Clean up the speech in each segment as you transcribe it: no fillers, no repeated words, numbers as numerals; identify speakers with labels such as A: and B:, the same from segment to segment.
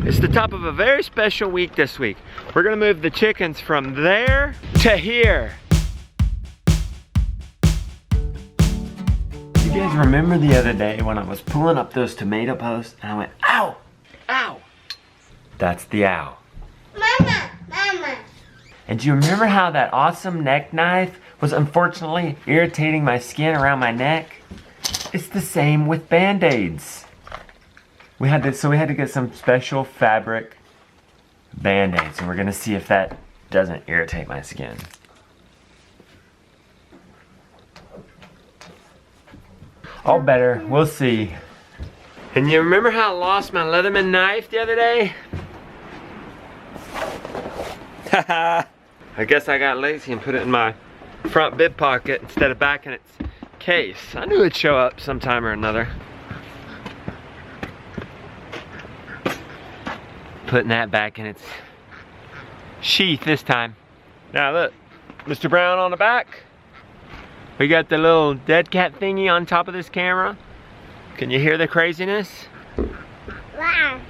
A: It's the top of a very special week this week. We're gonna move the chickens from there to here. You guys remember the other day when I was pulling up those tomato posts and I went, ow, ow. That's the ow.
B: Mama, Mama.
A: And do you remember how that awesome neck knife was unfortunately irritating my skin around my neck? It's the same with Band-Aids. We had to get some special fabric Band-Aids, and we're gonna see if that doesn't irritate my skin. All better, we'll see. And you remember how I lost my Leatherman knife the other day? Haha. I guess I got lazy and put it in my front bib pocket instead of back in its case. I knew it'd show up sometime or another. Putting that back in its sheath this time. Now look, Mr. Brown on the back. We got the little dead cat thingy on top of this camera. Can you hear the craziness?
B: Wow.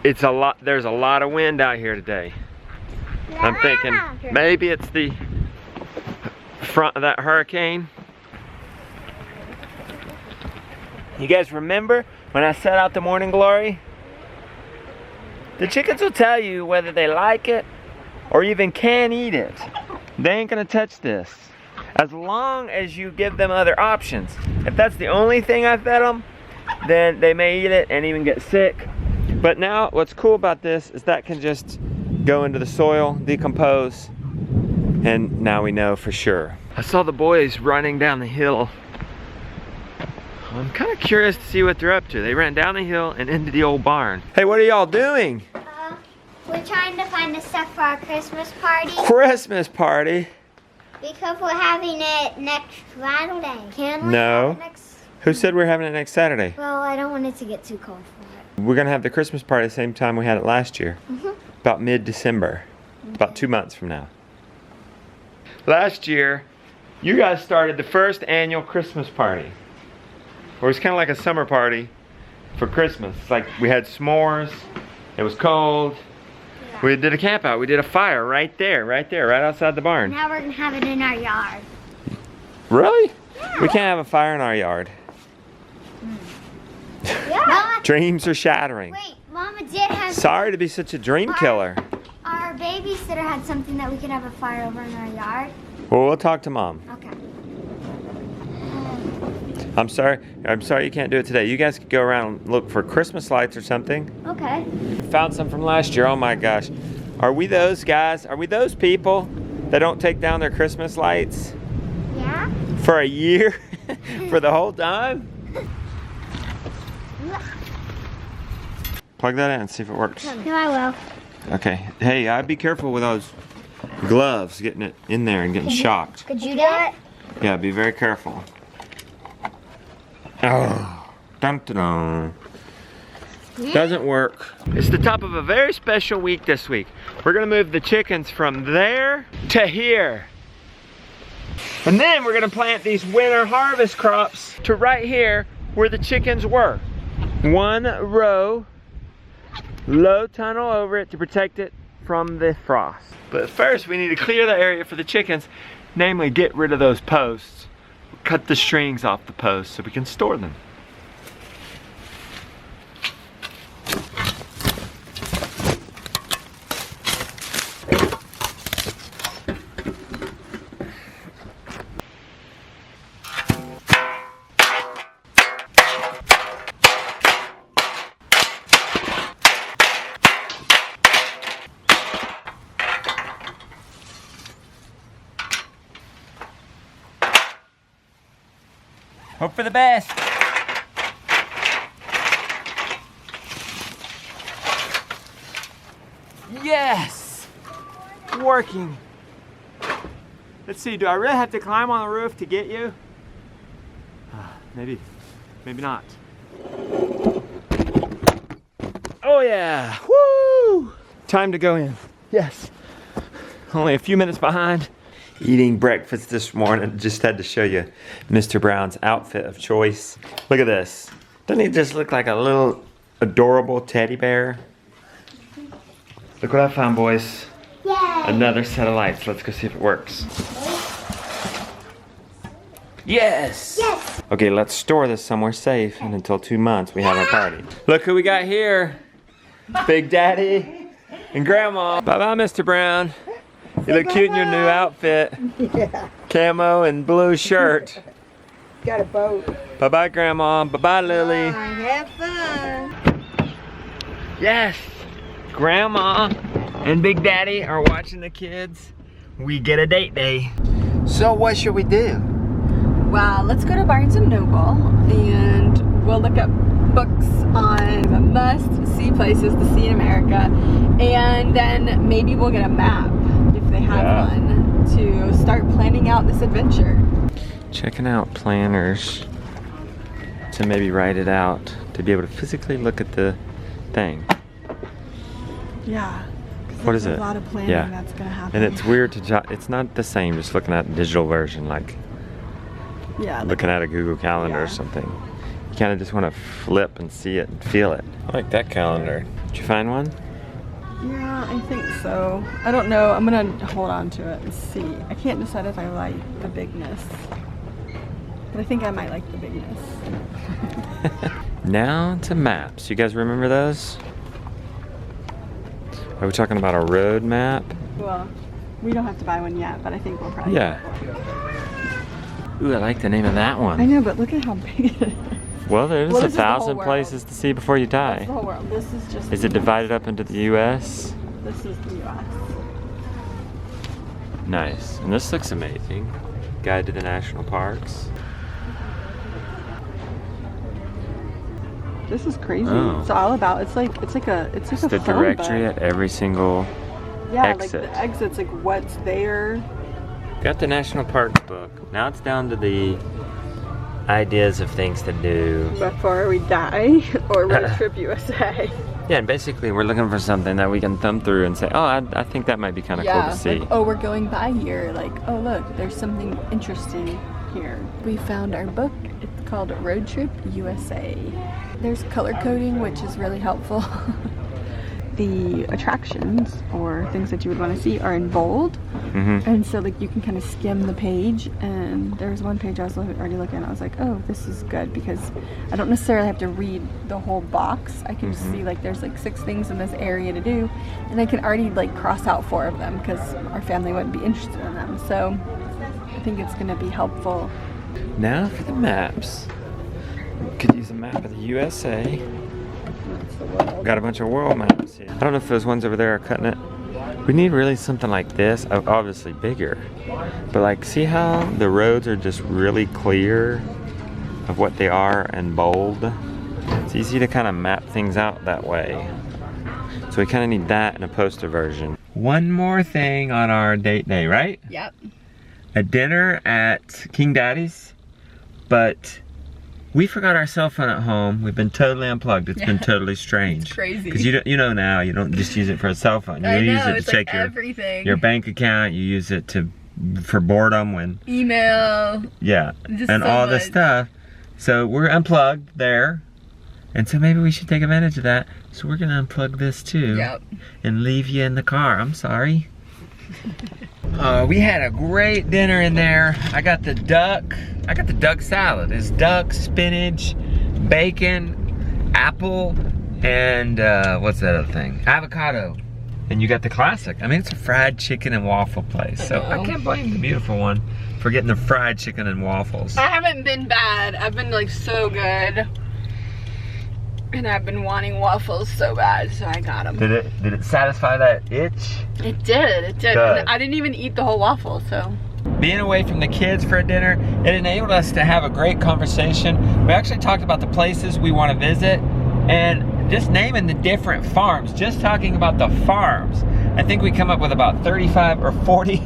A: It's a lot, there's a lot of wind out here today. I'm thinking maybe it's the front of that hurricane. You guys remember when I set out the morning glory? The chickens will tell you whether they like it or even can eat it. They ain't gonna touch this. As long as you give them other options. If that's the only thing I fed them, then they may eat it and even get sick. But now what's cool about this is that can just go into the soil, decompose, and now we know for sure. I saw the boys running down the hill. I'm kind of curious to see what they're up to. They ran down the hill and into the old barn. Hey, what are y'all doing?
B: We're trying to find the stuff for our Christmas party.
A: Christmas party?
B: Because we're having it next Saturday. Can we?
A: No.
B: Have it next?
A: Who said we're having it next Saturday?
B: Well, I don't want it to get too cold for it.
A: We're gonna have the Christmas party the same time we had it last year. About mid-December. About 2 months from now. Last year, you guys started the first annual Christmas party. It was kind of like a summer party for Christmas. It's like we had s'mores, it was cold. Yeah. We did a camp out, we did a fire right there, right outside the barn.
B: Now we're gonna have it in our yard.
A: Really?
B: Yeah.
A: We can't have a fire in our yard.
B: Yeah. Mama,
A: Dreams are shattering.
B: wait, Mama did have...
A: Sorry to be such a dream killer.
B: Our babysitter had something that we could have a fire over in our yard.
A: Well, we'll talk to Mom.
B: Okay.
A: I'm sorry you can't do it today. You guys could go around and look for Christmas lights or something.
B: Okay.
A: Found some from last year, oh my gosh. Are we those guys? Are we those people that don't take down their Christmas lights?
B: Yeah?
A: For a year? For the whole time? Plug that in and see if it works.
B: No, I will.
A: Okay, hey, I'd be careful with those gloves, getting it in there and getting shocked.
B: Could you do it?
A: Yeah, be very careful. Oh, dun dun dun. Doesn't work. It's the top of a very special week this week. We're gonna move the chickens from there to here. And then we're gonna plant these winter harvest crops to right here where the chickens were. One row, low tunnel over it to protect it from the frost. But first we need to clear the area for the chickens, namely get rid of those posts. Cut the strings off the posts so we can store them. Hope for the best. Yes! Working. Let's see, do I really have to climb on the roof to get you? Maybe not. Oh yeah, woo! Time to go in, yes. Only a few minutes behind. Eating breakfast this morning. Just had to show you Mr. Brown's outfit of choice. Look at this. Doesn't he just look like a little adorable teddy bear? Look what I found, boys.
B: Yay!
A: Another set of lights. Let's go see if it works. Yes!
B: Yes!
A: Okay, let's store this somewhere safe, and until 2 months we have our party. Look who we got here. Big Daddy and Grandma. Bye-bye, Mr. Brown. You look cute in your new outfit.
C: Yeah,
A: Camo and blue shirt.
C: got a boat.
A: Bye-bye, Grandma. Bye-bye, Lily.
C: Have fun.
A: Yes! Grandma and Big Daddy are watching the kids. We get a date day. So what should we do?
D: Well, let's go to Barnes & Noble and we'll look up books on must-see places to see in America, and then maybe we'll get a map if they have one to start planning out this adventure.
A: Checking out planners to maybe write it out, to be able to physically look at the thing.
D: Yeah.
A: What is
D: there's
A: it?
D: A lot of planning
A: Yeah.
D: that's gonna happen.
A: And it's weird to it's not the same just looking at the digital version, like
D: yeah,
A: looking at a Google Calendar or
D: Yeah.
A: something. You kind of just want to flip and see it and feel it. I like that calendar. Did you find one?
D: Yeah, I think so. I don't know. I'm gonna hold on to it and see. I can't decide if I like the bigness, but I think I might like the bigness.
A: Now to maps. You guys remember those? Are we talking about a road map?
D: Well, we don't have to buy one yet, but I think we'll probably.
A: Yeah. Ooh, I like the name of that
D: I
A: one.
D: know, but look at how big it is.
A: Well, there's
D: Well, this is the whole
A: 1,000
D: world.
A: places to see before you
D: That's
A: die.
D: the whole world. This is just.
A: Is it divided up into the U.S.?
D: This is the U.S.
A: Nice. And this looks amazing. Guide to the national parks.
D: This is crazy.
A: Oh.
D: It's all about. It's like a. It's like
A: It's
D: a
A: the
D: phone
A: directory
D: book.
A: at every single
D: Yeah,
A: exit.
D: like the exits, like what's there.
A: Got the national parks book. Now it's down to the ideas of things to do.
D: Before we die, or Road Trip USA.
A: Yeah, and basically we're looking for something that we can thumb through and say, oh, I think that might be kind of cool to see.
D: Like, oh, we're going by here. Like, oh, look, there's something interesting here. We found our book. It's called Road Trip USA. There's color coding, which is really helpful. The attractions or things that you would want to see are in bold, and so like you can kind of skim the page. And there was one page I was already looking at. I was like, oh, this is good because I don't necessarily have to read the whole box. I can just see like there's like 6 things in this area to do, and I can already like cross out 4 of them because our family wouldn't be interested in them. So I think it's going to be helpful.
A: Now for the maps. Could use a map of the USA.
D: That's the world.
A: Got a bunch of world maps here. I don't know if those ones over there are cutting it. We need really something like this, obviously bigger. But like, see how the roads are just really clear of what they are and bold? It's easy to kind of map things out that way. So we kind of need that in a poster version. One more thing on our date day, right?
D: Yep.
A: A dinner at King Daddy's, but we forgot our cell phone at home. We've been totally unplugged. It's been totally strange.
D: It's crazy.
A: Because you know now, you don't just use it for a cell phone. You use it to check
D: everything.
A: your bank account. You use it for boredom when,
D: Email.
A: yeah,
D: Just
A: and
D: so
A: all this
D: much.
A: stuff. So we're unplugged there. And so maybe we should take advantage of that. So we're gonna unplug this too.
D: Yep.
A: And leave you in the car. I'm sorry. We had a great dinner in there. I got the duck salad. It's duck, spinach, bacon, apple, and what's that other thing? Avocado. And you got the classic. I mean, it's a fried chicken and waffle place. So I can't blame the beautiful one for getting the fried chicken and waffles.
D: I haven't been bad. I've been like so good. And I've been wanting waffles so bad, so I got them.
A: Did it satisfy that itch?
D: It did.
A: Good.
D: And I didn't even eat the whole waffle, so.
A: Being away from the kids for a dinner, it enabled us to have a great conversation. We actually talked about the places we want to visit and just naming the different farms, just talking about the farms. I think we come up with about 35 or 40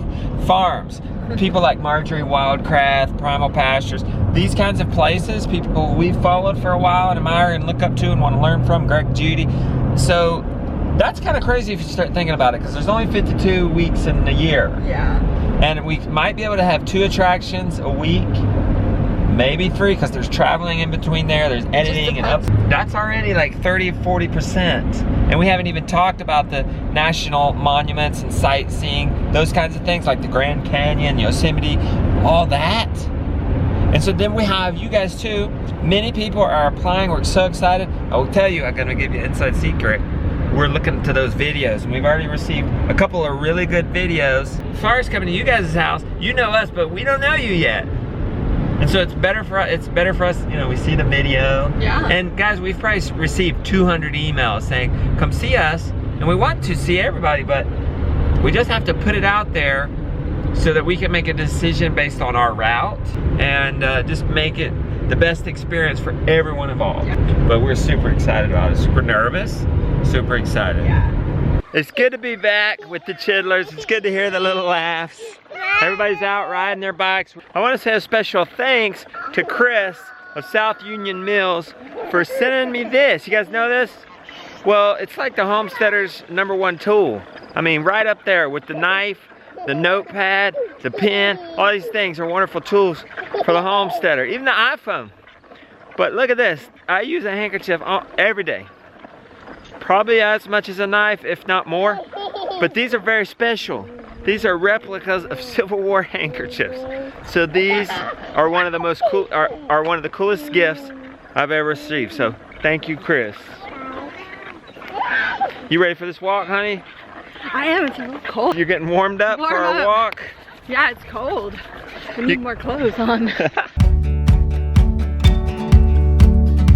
A: farms. People like Marjorie Wildcraft, Primal Pastures, these kinds of places, people we've followed for a while and admire and look up to and want to learn from, Greg Judy. So that's kind of crazy if you start thinking about it, because there's only 52 weeks in a year.
D: Yeah.
A: And we might be able to have 2 attractions a week, maybe free because there's traveling in between there, there's editing and up. That's already like 30-40%. And we haven't even talked about the national monuments and sightseeing, those kinds of things like the Grand Canyon, Yosemite, all that. And so then we have you guys too. Many people are applying, we're so excited. I will tell you, I'm gonna give you an inside secret. We're looking to those videos and we've already received a couple of really good videos. As far as coming to you guys' house, you know us, but we don't know you yet. And so it's better for us, you know, we see the video.
D: Yeah.
A: And guys, we've probably received 200 emails saying, come see us. And we want to see everybody, but we just have to put it out there so that we can make a decision based on our route and just make it the best experience for everyone involved. Yeah. But we're super excited about it, super nervous, super excited.
D: Yeah.
A: It's good to be back with the Chidlers. It's good to hear the little laughs. Everybody's out riding their bikes. I want to say a special thanks to Chris of South Union Mills for sending me this. You guys know this? Well, it's like the homesteader's #1 tool. I mean, right up there with the knife, the notepad, the pen, all these things are wonderful tools for the homesteader, even the iPhone. But look at this, I use a handkerchief every day. Probably as much as a knife, if not more. But these are very special. These are replicas of Civil War handkerchiefs. So these are one of the most cool, are one of the coolest gifts I've ever received. So thank you, Chris. You ready for this walk, honey?
D: I am. It's a little cold.
A: You're getting warmed up for a walk?
D: Yeah, it's cold. I need more clothes on.